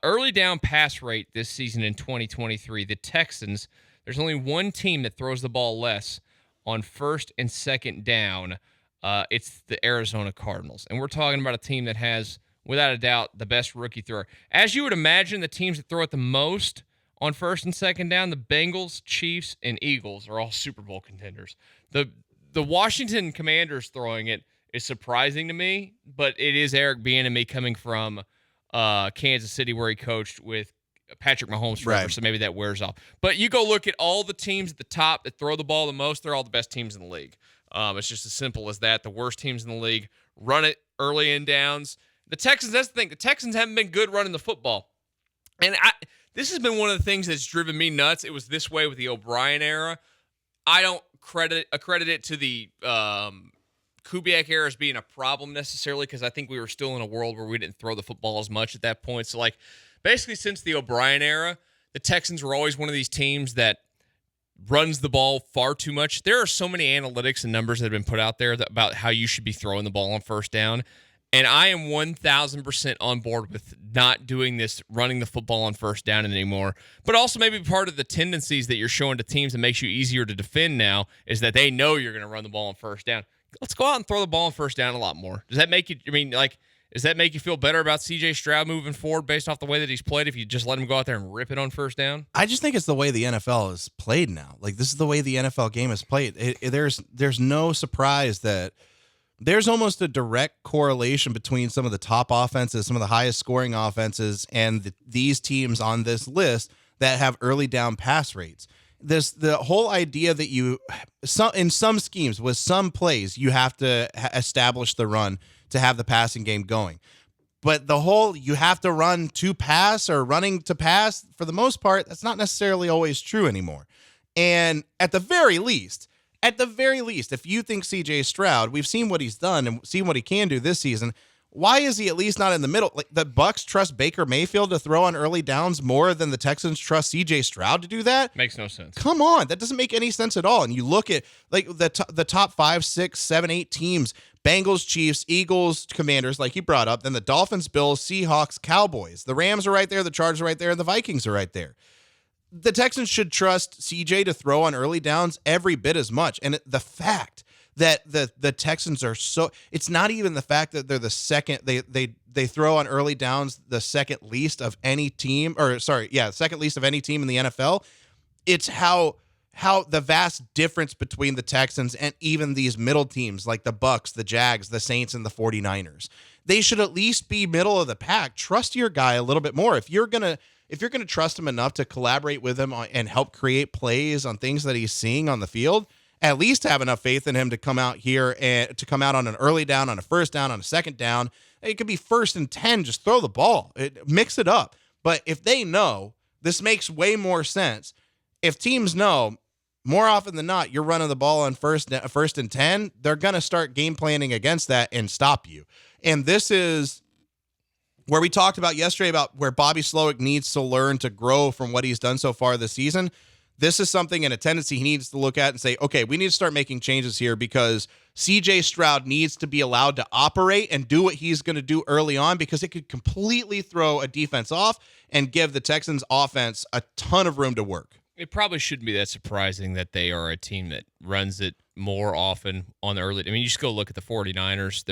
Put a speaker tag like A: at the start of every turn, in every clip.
A: early down pass rate this season in 2023, the Texans, there's only one team that throws the ball less on first and second down. It's the Arizona Cardinals. And we're talking about a team that has, without a doubt, the best rookie thrower. As you would imagine, the teams that throw it the most on first and second down, the Bengals, Chiefs, and Eagles are all Super Bowl contenders. The Washington Commanders throwing it is surprising to me, but it is Eric Bieniemy coming from Kansas City where he coached with Patrick Mahomes forever,
B: Right.
A: so maybe that wears off. But you go look at all the teams at the top that throw the ball the most, they're all the best teams in the league. It's just as simple as that. The worst teams in the league run it early in downs. The Texans, that's the thing. The Texans haven't been good running the football. And this has been one of the things that's driven me nuts. It was this way with the O'Brien era. I don't accredit it to the Kubiak era as being a problem necessarily, because I think we were still in a world where we didn't throw the football as much at that point. So, like, basically since the O'Brien era, the Texans were always one of these teams that runs the ball far too much. There are so many analytics and numbers that have been put out there about how you should be throwing the ball on first down. And I am 1,000% on board with not doing this, running the football on first down anymore. But also maybe part of the tendencies that you're showing to teams that makes you easier to defend now is that they know you're going to run the ball on first down. Let's go out and throw the ball on first down a lot more. Does that make you, does that make you feel better about CJ Stroud moving forward based off the way that he's played if you just let him go out there and rip it on first down?
B: I just think it's the way the NFL is played now. Like, this is the way the NFL game is played. There's no surprise that there's almost a direct correlation between some of the top offenses, some of the highest scoring offenses, and these teams on this list that have early down pass rates. The whole idea that in some schemes with some plays, you have to establish the run to have the passing game going. But you have to run to pass or running to pass, for the most part, that's not necessarily always true anymore. And at the very least, if you think CJ Stroud, we've seen what he's done and seen what he can do this season, why is he at least not in the middle? Like, the Bucs trust Baker Mayfield to throw on early downs more than the Texans trust CJ Stroud to do that?
A: Makes no sense.
B: Come on, that doesn't make any sense at all. And you look at like the top 5, 6, 7, 8 teams: Bengals, Chiefs, Eagles, Commanders, like you brought up. Then the Dolphins, Bills, Seahawks, Cowboys. The Rams are right there, the Chargers are right there, and the Vikings are right there. The Texans should trust CJ to throw on early downs every bit as much. And the fact that the Texans are it's not even the fact that they're the second, they throw on early downs the second least of any team, second least of any team in the NFL. It's how the vast difference between the Texans and even these middle teams like the Bucs, the Jags, the Saints, and the 49ers. They should at least be middle of the pack. Trust your guy a little bit more. If you're going to trust him enough to collaborate with him and help create plays on things that he's seeing on the field, at least have enough faith in him to come out here and to come out on an early down, on a first down, on a second down. It could be 1st and 10, just throw the ball, mix it up. But if they know, this makes way more sense. If teams know, more often than not, you're running the ball on first and 10, they're going to start game planning against that and stop you. And this is where we talked about yesterday about where Bobby Slowick needs to learn to grow from what he's done so far this season. This is something and a tendency he needs to look at and say, okay, we need to start making changes here because CJ Stroud needs to be allowed to operate and do what he's going to do early on, because it could completely throw a defense off and give the Texans offense a ton of room to work.
A: It probably shouldn't be that surprising that they are a team that runs it more often on the early. I mean, you just go look at the 49ers.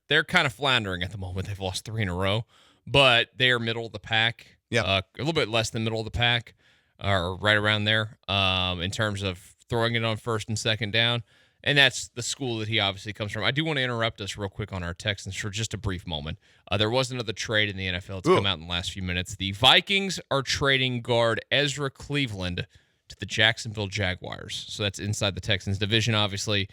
A: They're kind of floundering at the moment. They've lost 3 in a row, but they are middle of the pack.
B: Yeah,
A: a little bit less than middle of the pack, or right around there, in terms of throwing it on first and second down. And that's the school that he obviously comes from. I do want to interrupt us real quick on our Texans for just a brief moment. There was another trade in the NFL that's come out in the last few minutes. The Vikings are trading guard Ezra Cleveland to the Jacksonville Jaguars. So that's inside the Texans division, obviously.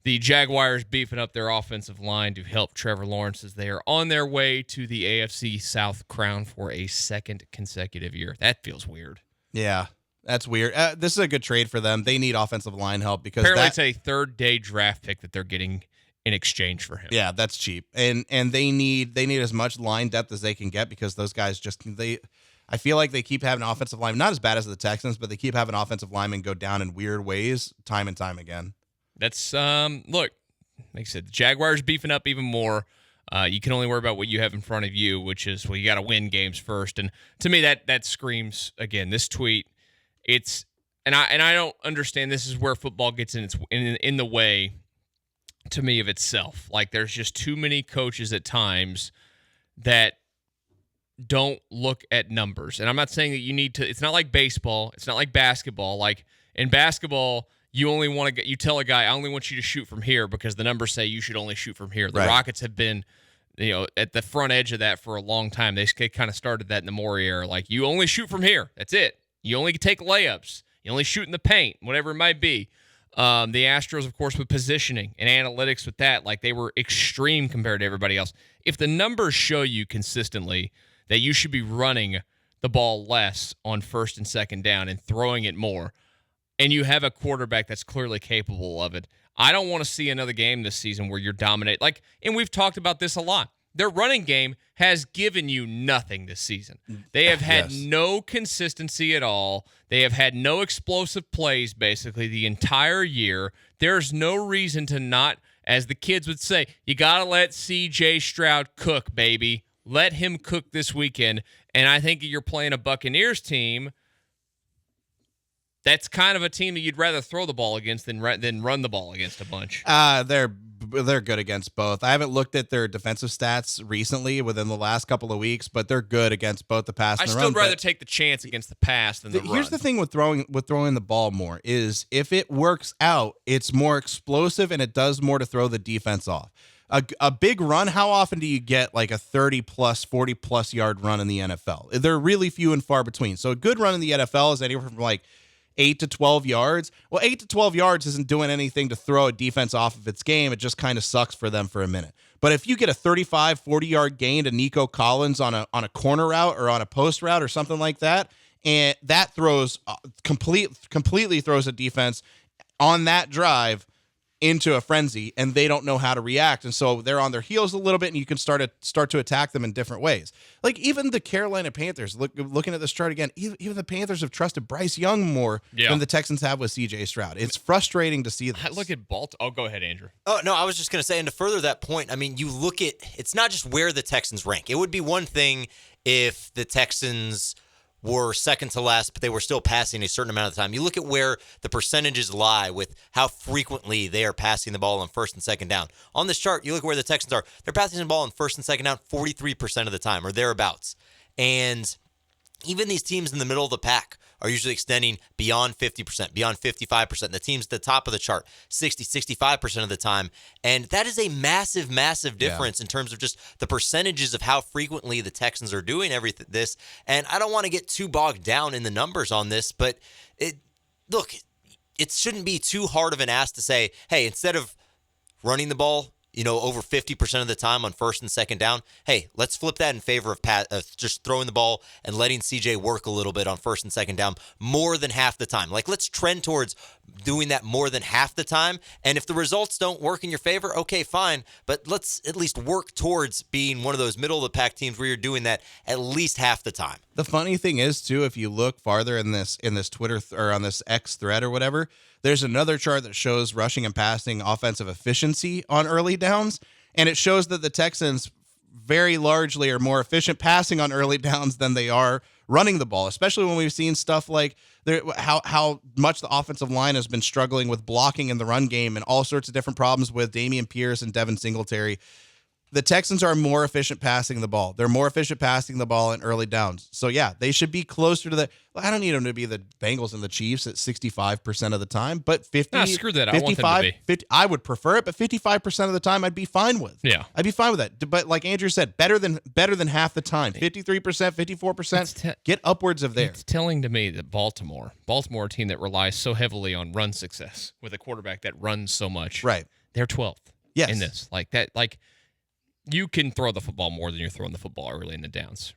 A: The Jaguars beefing up their offensive line to help Trevor Lawrence as they are on their way to the AFC South crown for a second consecutive year. That feels weird.
B: Yeah, that's weird. This is a good trade for them. They need offensive line help because
A: apparently it's a third-day draft pick that they're getting in exchange for him.
B: Yeah, that's cheap, and they need as much line depth as they can get because those guys I feel like they keep having offensive line, not as bad as the Texans, but they keep having offensive linemen go down in weird ways time and time again.
A: That's look, like I said, the Jaguars beefing up even more. You can only worry about what you have in front of you, which is, well, you got to win games first. And to me, that screams, again, this tweet. And I don't understand. This is where football gets in the way, to me, of itself. Like, there's just too many coaches at times that don't look at numbers. And I'm not saying that you need to. It's not like baseball. It's not like basketball. Like, in basketball, you tell a guy, I only want you to shoot from here because the numbers say you should only shoot from here. The Rockets have been, at the front edge of that for a long time. They kind of started that in the Morey era. Like, you only shoot from here. That's it. You only take layups. You only shoot in the paint, whatever it might be. The Astros, of course, with positioning and analytics with that, like, they were extreme compared to everybody else. If the numbers show you consistently that you should be running the ball less on first and second down and throwing it more, and you have a quarterback that's clearly capable of it, I don't want to see another game this season where you're dominate. Like, and we've talked about this a lot. Their running game has given you nothing this season. They have had no consistency at all. They have had no explosive plays basically the entire year. There's no reason to not, as the kids would say, you got to let CJ Stroud cook, baby. Let him cook this weekend. And I think you're playing a Buccaneers team that's kind of a team that you'd rather throw the ball against than run the ball against a bunch.
B: They're good against both. I haven't looked at their defensive stats recently within the last couple of weeks, but they're good against both the pass and the run.
A: I'd still rather take the chance against the pass than the run.
B: Here's the thing with throwing the ball more is if it works out, it's more explosive and it does more to throw the defense off. A big run, how often do you get like a 30-plus, 40-plus yard run in the NFL? They're really few and far between. So a good run in the NFL is anywhere from like 8 to 12 yards. Well, 8 to 12 yards isn't doing anything to throw a defense off of its game. It just kind of sucks for them for a minute. But if you get a 35, 40-yard gain to Nico Collins on a corner route or on a post route or something like that, and that throws completely throws a defense on that drive into a frenzy, and they don't know how to react, and so they're on their heels a little bit, and you can start to attack them in different ways. Like even the Carolina Panthers, looking at this chart again, even the Panthers have trusted Bryce Young more than the Texans have with CJ Stroud. It's frustrating to see this.
A: Look at Baltimore. Oh, go ahead, Andrew.
C: Oh, no, I was just going to say, and to further that point, I mean, you look at, it's not just where the Texans rank. It would be one thing if the Texans were second to last, but they were still passing a certain amount of the time. You look at where the percentages lie with how frequently they are passing the ball on first and second down. On this chart, you look at where the Texans are. They're passing the ball on first and second down 43% of the time or thereabouts. And even these teams in the middle of the pack are usually extending beyond 50%, beyond 55%. The teams at the top of the chart, 60, 65% of the time. And that is a massive, massive difference in terms of just the percentages of how frequently the Texans are doing this. And I don't want to get too bogged down in the numbers on this, but it shouldn't be too hard of an ask to say, hey, instead of running the ball, over 50% of the time on first and second down, hey, let's flip that in favor of just throwing the ball and letting CJ work a little bit on first and second down more than half the time. Like, let's trend towards doing that more than half the time. And if the results don't work in your favor, okay, fine. But let's at least work towards being one of those middle of the pack teams where you're doing that at least half the time.
B: The funny thing is, too, if you look farther in this Twitter or on this X thread or whatever, there's another chart that shows rushing and passing offensive efficiency on early downs, and it shows that the Texans very largely are more efficient passing on early downs than they are running the ball, especially when we've seen stuff like how much the offensive line has been struggling with blocking in the run game and all sorts of different problems with Dameon Pierce and Devin Singletary. The Texans are more efficient passing the ball. They're more efficient passing the ball in early downs. So, yeah, they should be closer to I don't need them to be the Bengals and the Chiefs at 65% of the time, but 50.
A: Nah, screw that.
B: 55,
A: I want them to be.
B: 50, I would prefer it, but 55% of the time I'd be fine with.
A: Yeah.
B: I'd be fine with that. But like Andrew said, better than half the time. 53%, 54%. Get upwards of there.
A: It's telling to me that Baltimore, a team that relies so heavily on run success with a quarterback that runs so much.
B: Right.
A: They're 12th
B: Yes.
A: in this. Like that, you can throw the football more than you're throwing the football early in the downs.